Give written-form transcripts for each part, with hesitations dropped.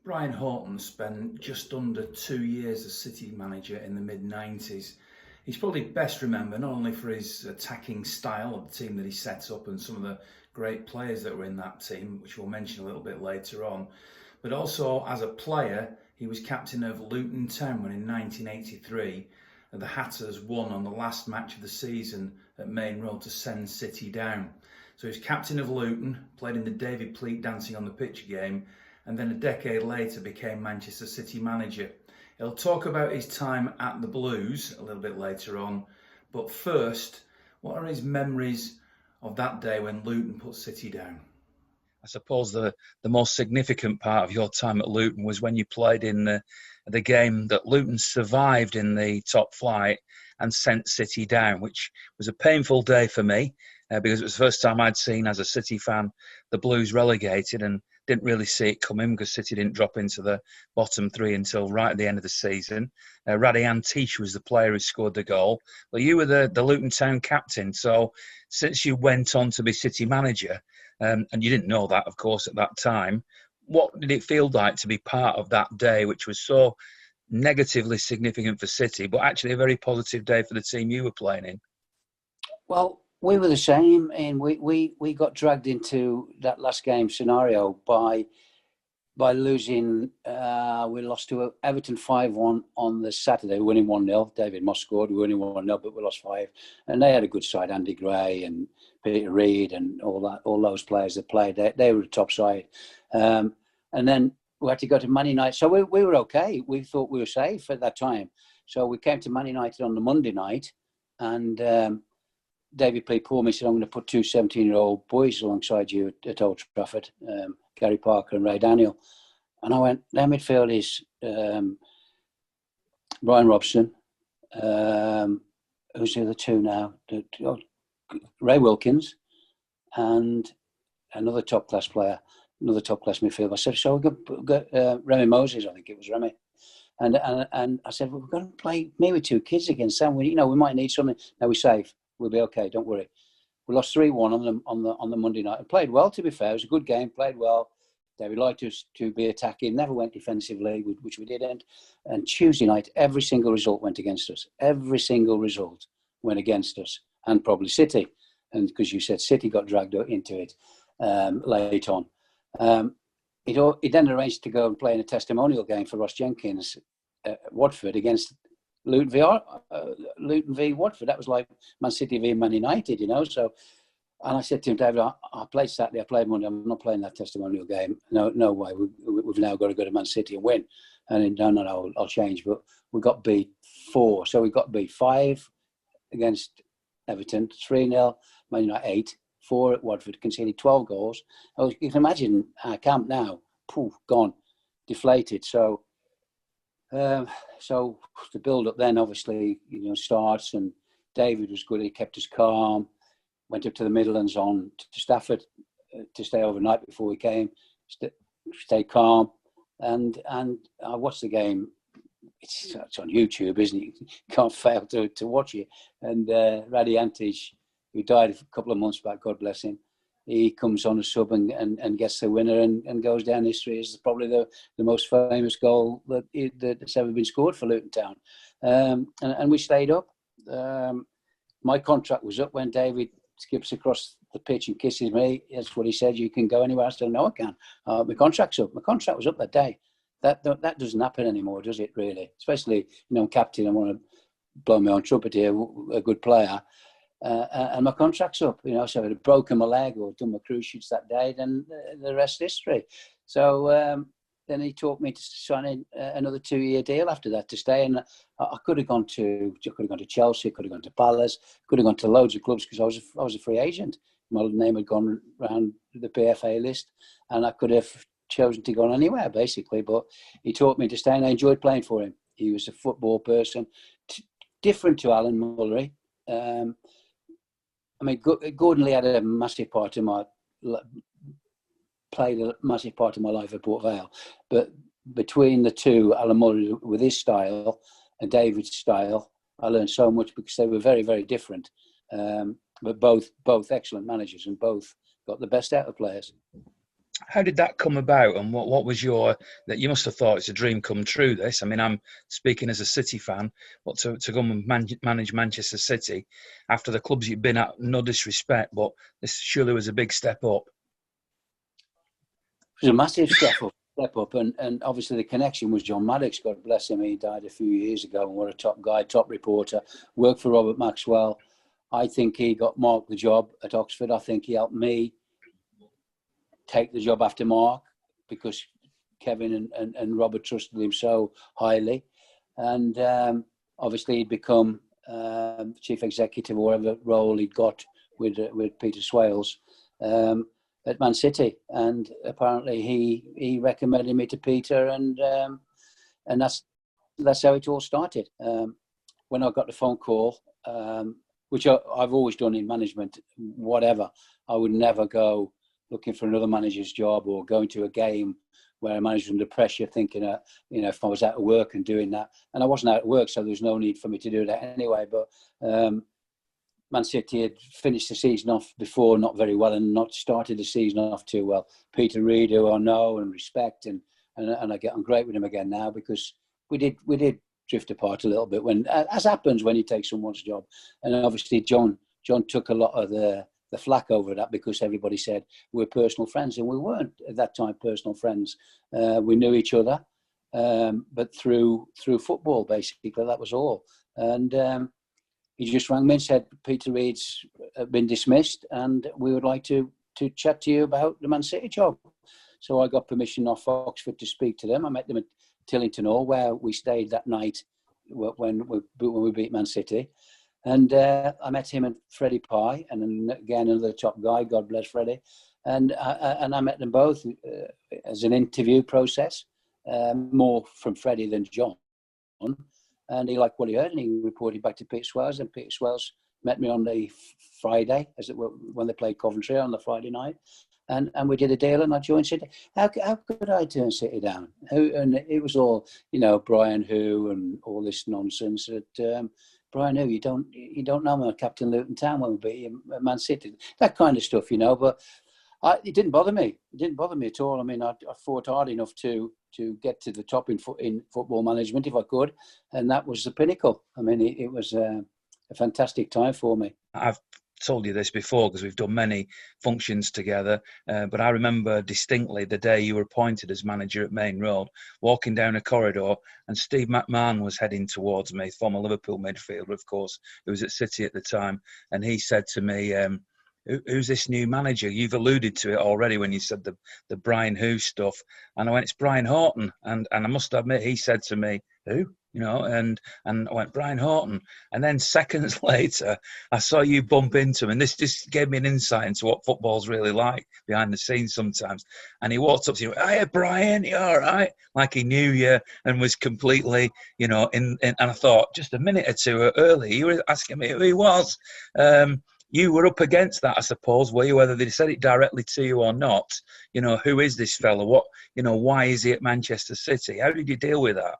Brian Horton spent just under 2 years as City manager in the mid-90s. He's probably best remembered not only for his attacking style of the team that he set up and some of the great players that were in that team, which we'll mention a little bit later on, but also as a player. He was captain of Luton Town when in 1983 the Hatters won on the last match of the season at Main Road to send City down. So he was captain of Luton, played in the David Pleat Dancing on the Pitch game, and then a decade later became Manchester City manager. He'll talk about his time at the Blues a little bit later on, but first, what are his memories of that day when Luton put City down? I suppose the most significant part of your time at Luton was when you played in the game that Luton survived in the top flight and sent City down, which was a painful day for me because it was the first time I'd seen, as a City fan, the Blues relegated, and didn't really see it coming because City didn't drop into the bottom three until right at the end of the season. Radi Antish was the player who scored the goal. Well, you were the Luton Town captain, so since you went on to be City manager, and you didn't know that, of course, at that time, what did it feel like to be part of that day, which was so negatively significant for City, but actually a very positive day for the team you were playing in? Well, we were the same, and we got dragged into that last game scenario by losing. We lost to Everton 5-1 on the Saturday, winning 1-0. David Moss scored, we were winning 1-0, but we lost 5. And they had a good side, Andy Gray and Peter Reid and all those players that played. They were the top side. And then we had to go to Man United. So we were okay. We thought we were safe at that time. So we came to Man United on the Monday night, and David Pleat called me and said, I'm going to put two 17-year-old boys alongside you at Old Trafford, Gary Parker and Ray Daniel. And I went, their midfield is Brian Robson, who's the other two now? Ray Wilkins, and another top-class player, another top-class midfielder. I said, so we've got Remy Moses, I think it was Remy. And I said, well, we're going to play maybe two kids against them. We might need something. No, we're safe. We'll be okay. Don't worry. We lost 3-1 on the Monday night and played well. To be fair, it was a good game. Played well. David liked us to be attacking. Never went defensively, which we didn't. And Tuesday night, every single result went against us. Every single result went against us, and probably City. And because you said City got dragged into it late on. He then arranged to go and play in a testimonial game for Ross Jenkins at Watford against Luton v Watford. That was like Man City v Man United, So, and I said to him, David, I played Saturday, I played Monday. I'm not playing that testimonial game. No way. We've now got to go to Man City and win. And he, no, I'll change. But we got beat 4. So we got beat 5 against Everton, 3-0, Man United 8, 4 at Watford, conceded 12 goals. You can imagine our camp now, gone, deflated. So the build-up then obviously, starts, and David was good. He kept us calm. Went up to the Midlands to Stafford to stay overnight before we came. Stay calm, and I watched the game. It's on YouTube, isn't it? You can't fail to watch it. And Radi Antish, who died a couple of months back, God bless him, he comes on a sub and gets the winner and goes down history as probably the most famous goal that's ever been scored for Luton Town. And we stayed up. My contract was up when David skips across the pitch and kisses me. That's what he said. You can go anywhere. I said, no, I can't. My contract's up. My contract was up that day. That doesn't happen anymore, does it, really? Especially, I'm captain. I want to blow my own trumpet here, a good player. And my contract's up, so I'd have broken my leg or done my cruise shoots that day, then the rest is history. So then he taught me to sign in another 2-year deal after that to stay. And I could have gone to Chelsea, could have gone to Palace, could have gone to loads of clubs because I was a free agent. My name had gone around the PFA list, and I could have chosen to go anywhere basically. But he taught me to stay, and I enjoyed playing for him. He was a football person, different to Alan Mullery. Gordon Lee had a massive part in played a massive part of my life at Port Vale. But between the two, Alan Mullery with his style and David's style, I learned so much because they were very, very different. But both excellent managers and both got the best out of players. How did that come about, and what was that you must have thought it's a dream come true, this? I mean, I'm speaking as a City fan, but to go and manage Manchester City after the clubs you've been at, no disrespect, but this surely was a big step up. It was a massive step up, and obviously the connection was John Maddox, God bless him. He died a few years ago, and what a top guy, top reporter. Worked for Robert Maxwell. I think he got Mark the job at Oxford. I think he helped me take the job after Mark, because Kevin and Robert trusted him so highly. And obviously he'd become chief executive or whatever role he'd got with Peter Swales at Man City. And apparently he recommended me to Peter, and that's how it all started. When I got the phone call, which I've always done in management, whatever, I would never go looking for another manager's job or going to a game where a manager's under pressure, thinking, if I was out of work and doing that. And I wasn't out of work, so there was no need for me to do that anyway. But Man City had finished the season off before not very well, and not started the season off too well. Peter Reid, who I know and respect, and I get on great with him again now, because we did drift apart a little bit, when, as happens when you take someone's job. And obviously John took a lot of the flack over that, because everybody said we're personal friends, and we weren't at that time personal friends. We knew each other, but through football, basically. That was all. And he just rang me and said, Peter Reid's been dismissed, and we would like to chat to you about the Man City job. So I got permission off Oxford to speak to them. I met them at Tillington Hall, where we stayed that night when we beat Man City. And I met him and Freddie Pye, and then again another top guy, God bless Freddie. And I met them both as an interview process, more from Freddie than John. And he liked what he heard, and he reported back to Peter Swales. And Peter Swales met me on the Friday, as it were, when they played Coventry on the Friday night. And we did a deal, and I joined City. How could I turn City down? And it was all, Brian Who and all this nonsense that. Brian, you don't know me, Captain Luton Town when we beat Man City, that kind of stuff, But it didn't bother me. It didn't bother me at all. I mean, I fought hard enough to get to the top in football management if I could, and that was the pinnacle. I mean, it was a fantastic time for me. I've told you this before, because we've done many functions together, but I remember distinctly the day you were appointed as manager at Main Road, walking down a corridor, and Steve McMahon was heading towards me, former Liverpool midfielder, of course, who was at City at the time, and he said to me, who's this new manager? You've alluded to it already when you said the Brian Who stuff. And I went, it's Brian Horton. And I must admit, he said to me, who? And I went, Brian Horton. And then seconds later, I saw you bump into him. And this just gave me an insight into what football's really like behind the scenes sometimes. And he walked up to you, hiya, Brian, you all right? Like he knew you and was completely, and I thought, just a minute or two early, you were asking me who he was. You were up against that, I suppose, were you? Whether they said it directly to you or not, who is this fella? What, why is he at Manchester City? How did you deal with that?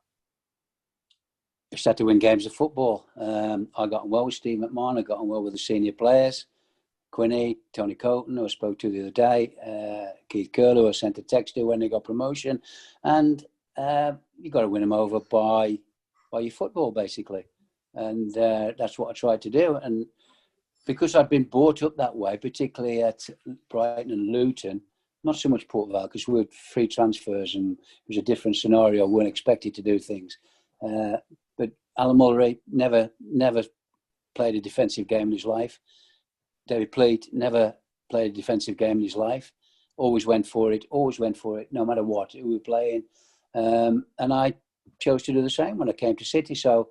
Just had to win games of football. I got on well with Steve McMahon. I got on well with the senior players. Quinny, Tony Colton, who I spoke to the other day, Keith Curlew, who I sent a text to when they got promotion. And you got to win them over by your football, basically. And that's what I tried to do. And because I'd been brought up that way, particularly at Brighton and Luton, not so much Port Vale, because we had free transfers and it was a different scenario. We weren't expected to do things. But Alan Mullery never played a defensive game in his life. David Pleat never played a defensive game in his life. Always went for it, no matter what, who we were playing. And I chose to do the same when I came to City. So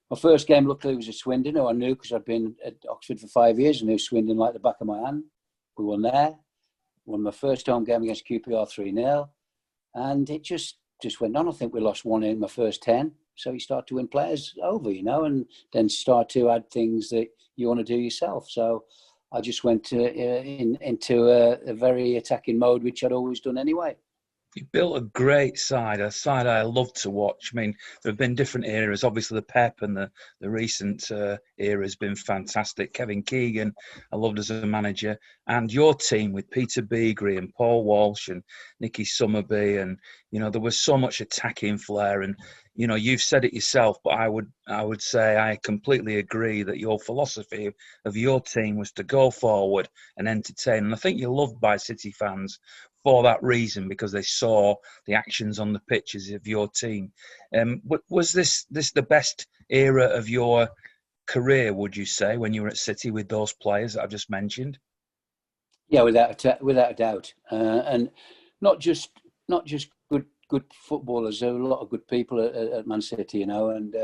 my first game, luckily, was at Swindon, who I knew because I'd been at Oxford for 5 years and knew Swindon like the back of my hand. We won there. Won my first home game against QPR 3-0. And it just went on. I think we lost one in my first 10. So you start to win players over, and then start to add things that you want to do yourself. So I just went into a very attacking mode, which I'd always done anyway. You built a great side, a side I love to watch. I mean, there have been different eras. Obviously, the Pep and the recent era has been fantastic. Kevin Keegan, I loved as a manager. And your team with Peter Beagrie and Paul Walsh and Nicky Summerby. And, you know, there was so much attacking flair. And, you know, you've said it yourself, but I would say I completely agree that your philosophy of your team was to go forward and entertain. And I think you're loved by City fans for that reason, because they saw the actions on the pitches of your team. Was this the best era of your career, would you say, when you were at City with those players that I've just mentioned? Yeah, without a doubt, and not just good footballers. There were a lot of good people at Man City, you know. And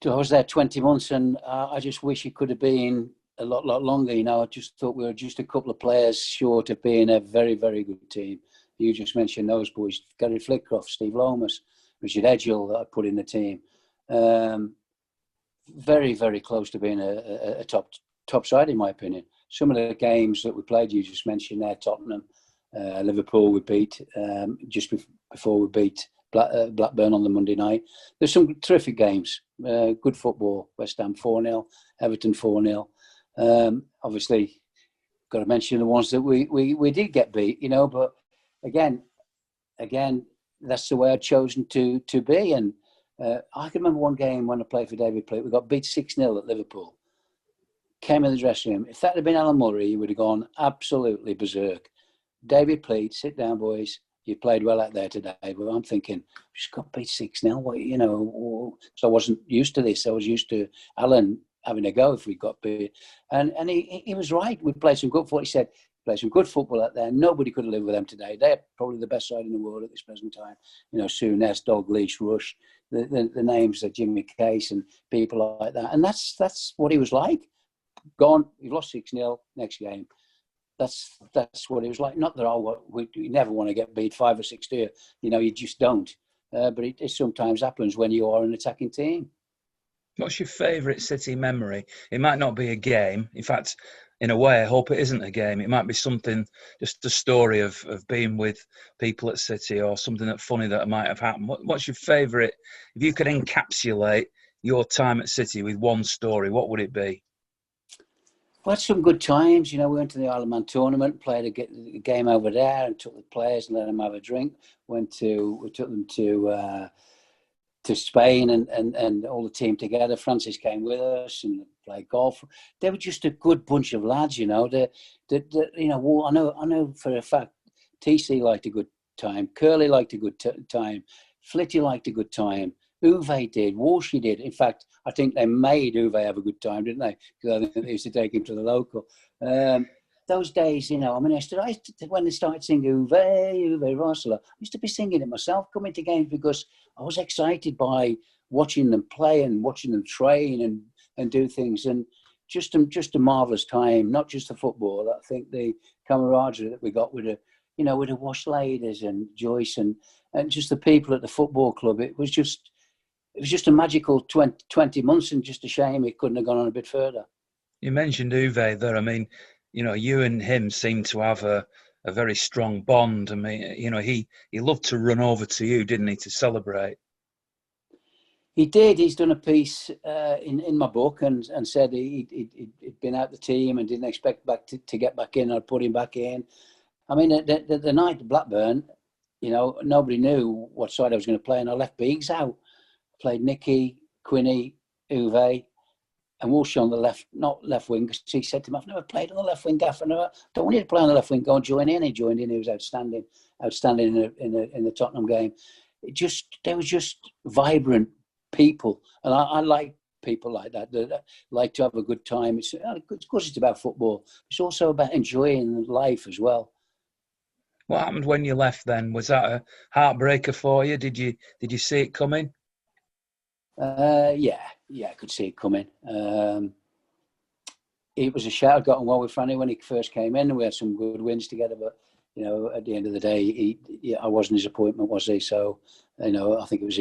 I was there 20 months, and I just wish it could have been a lot longer. You know, I just thought we were just a couple of players short of being a very, very good team. You just mentioned those boys: Gary Flitcroft, Steve Lomas, Richard Edgell that I put in the team. Very, very close to being a top side, in my opinion. Some of the games that we played, you just mentioned there, Tottenham, Liverpool, we beat just before we beat Blackburn on the Monday night. There's some terrific games, good football. West Ham 4-0, Everton 4-0. Obviously, got to mention the ones that we did get beat, you know. But again, that's the way I'd chosen to be. And I can remember one game when I played for David Pleat. We got beat 6-0 at Liverpool. Came in the dressing room. If that had been Alan Murray, he would have gone absolutely berserk. David Pleat, sit down, boys. You played well out there today. But I'm thinking, just got beat 6-0. What, you know? So I wasn't used to this. I was used to Alan having a go if we got beat. And he was right. We played some good football. He said, play some good football out there. Nobody could have lived with them today. They're probably the best side in the world at this present time. You know, Souness, Dalglish, Rush, the names of Jimmy Case and people like that. And that's what he was like. Gone, we've lost 6-0, next game. That's what he was like. Not that you never want to get beat 5 or 6-2. You know, you just don't. But it sometimes happens when you are an attacking team. What's your favourite City memory? It might not be a game. In fact, in a way, I hope it isn't a game. It might be something, just a story of being with people at City, or something that funny that might have happened. What's your favourite? If you could encapsulate your time at City with one story, what would it be? We had some good times. You know, we went to the Isle of Man tournament, played a game over there, and took the players and let them have a drink. We took them to Spain and all the team together. Francis came with us and played golf. They were just a good bunch of lads, you know. You know, I know for a fact TC liked a good time, Curly liked a good time, Flitty liked a good time, Uwe did, Walshy did. In fact, I think they made Uwe have a good time, didn't they? Because I think they used to take him to the local. Those days, you know, I mean, when they started singing Uwe Rossler, I used to be singing it myself, coming to games, because I was excited by watching them play and watching them train and do things. And just a marvellous time, not just the football. I think the camaraderie that we got with the Wash ladies and Joyce and just the people at the football club, it was just a magical 20 months, and just a shame it couldn't have gone on a bit further. You mentioned Uwe there. I mean, you know, you and him seem to have a very strong bond. I mean, you know, he loved to run over to you, didn't he, to celebrate? He did. He's done a piece in my book and said he'd been out the team and didn't expect to get back in. I'd put him back in. I mean, the night at Blackburn, you know, nobody knew what side I was going to play, and I left Beegs out. Played Nicky, Quinny, Uwe, and Walsh on the left, not left wing, because he said to him, I've never played on the left wing, Gaff. I don't want you to play on the left wing, go and join in. He joined in, he was outstanding in the Tottenham game. They were just vibrant people. And I like people like that like to have a good time. Of course, it's about football. It's also about enjoying life as well. What happened when you left then? Was that a heartbreaker for you? Did you see it coming? Yeah, I could see it coming. It was a shout. I got on well with Franny when he first came in, and we had some good wins together. But you know, at the end of the day, I wasn't his appointment, was he? So, you know, I think it was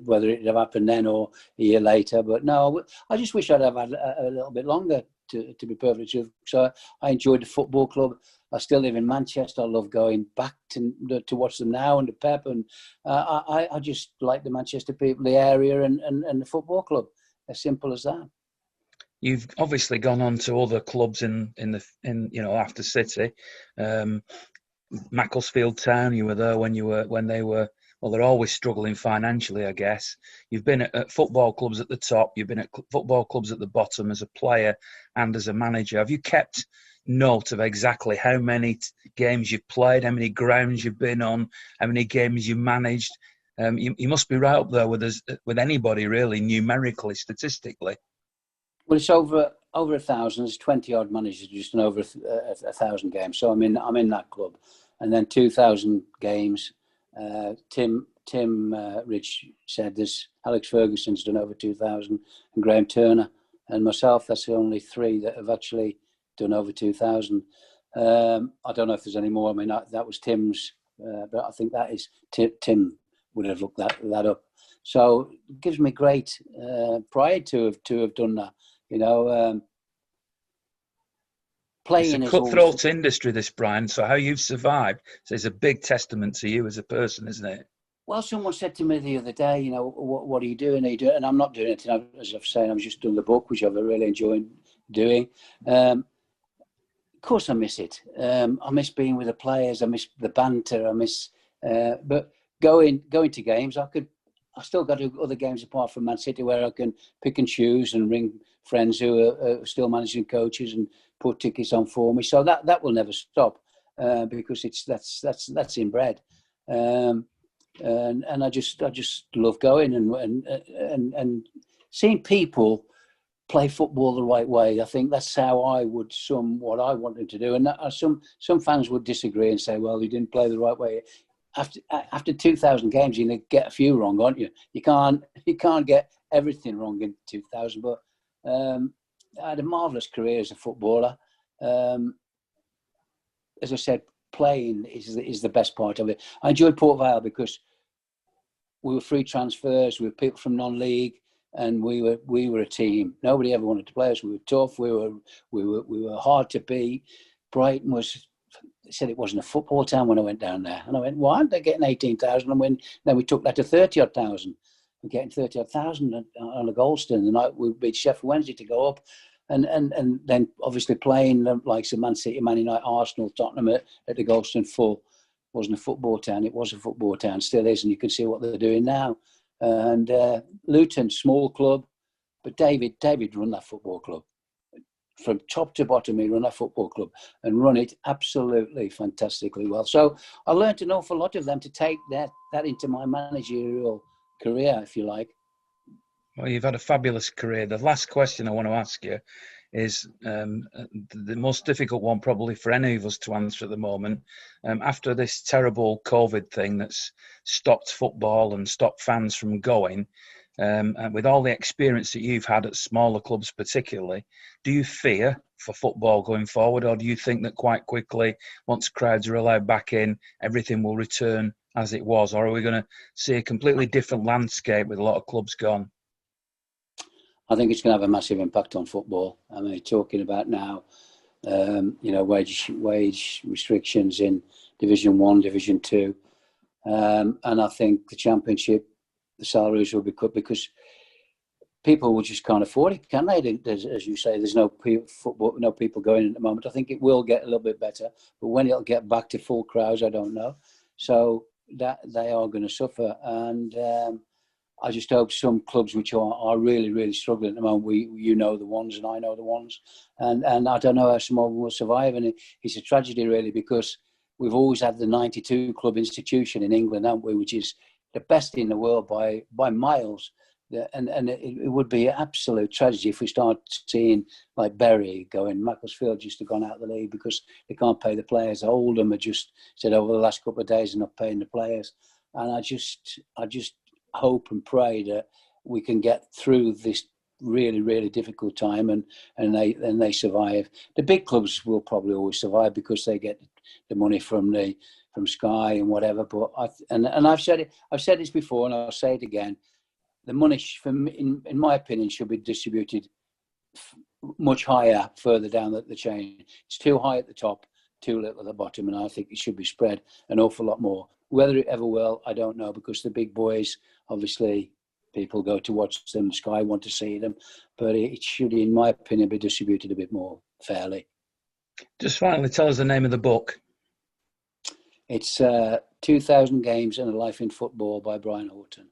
whether it had happened then or a year later. But no, I just wish I'd have had a little bit longer. to be perfectly truthful. So I enjoyed the football club. I still live in Manchester. I love going back to watch them now and the Pep. And I just like the Manchester people, the area, and the football club. As simple as that. You've obviously gone on to other clubs in after City. Macclesfield Town, you were there when they were, well, they're always struggling financially, I guess. You've been at football clubs at the top, you've been at football clubs at the bottom as a player and as a manager. Have you kept note of exactly how many games you've played, how many grounds you've been on, how many games you managed? You must be right up there with anybody, really, numerically, statistically. Well, it's over 1,000. There's 20 odd managers, just over 1,000 games. So I'm in that club, and then 2,000 games. Tim Rich said there's Alex Ferguson's done over 2,000, and Graham Turner and myself. That's the only three that have actually done over 2,000. I don't know if there's any more. I mean, that was Tim's, but I think that is Tim would have looked that up. So it gives me great pride to have done that. Playing it's a cutthroat industry, this, Brian. So how you've survived is a big testament to you as a person, isn't it? Well, someone said to me the other day, what are you doing? And I'm not doing it. As I've said, I'm just doing the book, which I've really enjoyed doing. Of course, I miss it. I miss being with the players. I miss the banter. I miss, but going to games. I still got to do other games apart from Man City, where I can pick and choose and ring friends who are still managing coaches and put tickets on for me. So that will never stop because that's inbred. And I just love going and seeing people play football the right way. I think that's how I would sum what I wanted to do. And some fans would disagree and say, well, you didn't play the right way. After 2,000 games, you're going to get a few wrong, aren't you? You can't get everything wrong in 2,000. But I had a marvellous career as a footballer. As I said, playing is the best part of it. I enjoyed Port Vale because we were free transfers. We were people from non-league, and we were a team. Nobody ever wanted to play us. We were tough. We were hard to beat. Brighton was. They said it wasn't a football town when I went down there. And I went, why aren't they getting 18,000? And then we took that to 30-odd thousand. We're getting 30-odd thousand on a Goldstone. The night we beat Sheffield Wednesday to go up. And then obviously playing like some Man City, Man United, Arsenal, Tottenham at the Goldstone full. Wasn't a football town. It was a football town. Still is. And you can see what they're doing now. And Luton, small club. But David run that football club. From top to bottom, he run a football club and run it absolutely fantastically well. So I learned an awful lot of them to take that into my managerial career, if you like. Well, you've had a fabulous career. The last question I want to ask you is the most difficult one probably for any of us to answer at the moment. After this terrible COVID thing that's stopped football and stopped fans from going, and with all the experience that you've had at smaller clubs particularly, do you fear for football going forward, or do you think that quite quickly, once crowds are allowed back in, everything will return as it was? Or are we going to see a completely different landscape with a lot of clubs gone? I think it's going to have a massive impact on football. I mean, talking about now, wage restrictions in Division 1, Division 2. And I think the Championship, the salaries will be cut because people will just can't afford it, can they? As you say, there's no people going at the moment. I think it will get a little bit better, but when it'll get back to full crowds, I don't know. So that they are going to suffer, and I just hope some clubs which are really, really struggling at the moment. The ones, and I know the ones, and I don't know how some of them will survive. And it's a tragedy, really, because we've always had the 92 club institution in England, haven't we? Which is the best in the world by miles. And it would be an absolute tragedy if we start seeing like Bury going. Macclesfield just have gone out of the league because they can't pay the players. Oldham have just said over the last couple of days they're not paying the players. And I just hope and pray that we can get through this really, really difficult time and they survive. The big clubs will probably always survive because they get the money from Sky and whatever. But I've said this before, and I'll say it again. The money, in my opinion, should be distributed much higher further down the chain. It's too high at the top, too little at the bottom, and I think it should be spread an awful lot more. Whether it ever will, I don't know, because the big boys, obviously, people go to watch them, Sky want to see them, but it should, in my opinion, be distributed a bit more fairly. Just finally, tell us the name of the book. It's 2,000 Games and a Life in Football by Brian Horton.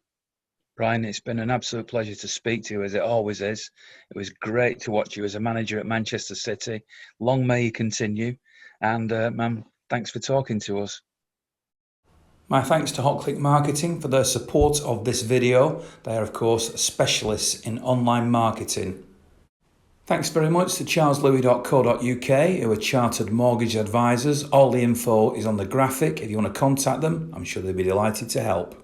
Brian, it's been an absolute pleasure to speak to you, as it always is. It was great to watch you as a manager at Manchester City. Long may you continue. And, man, thanks for talking to us. My thanks to HotClick Marketing for their support of this video. They are, of course, specialists in online marketing. Thanks very much to charleslouis.co.uk, who are chartered mortgage advisors. All the info is on the graphic. If you want to contact them, I'm sure they'll be delighted to help.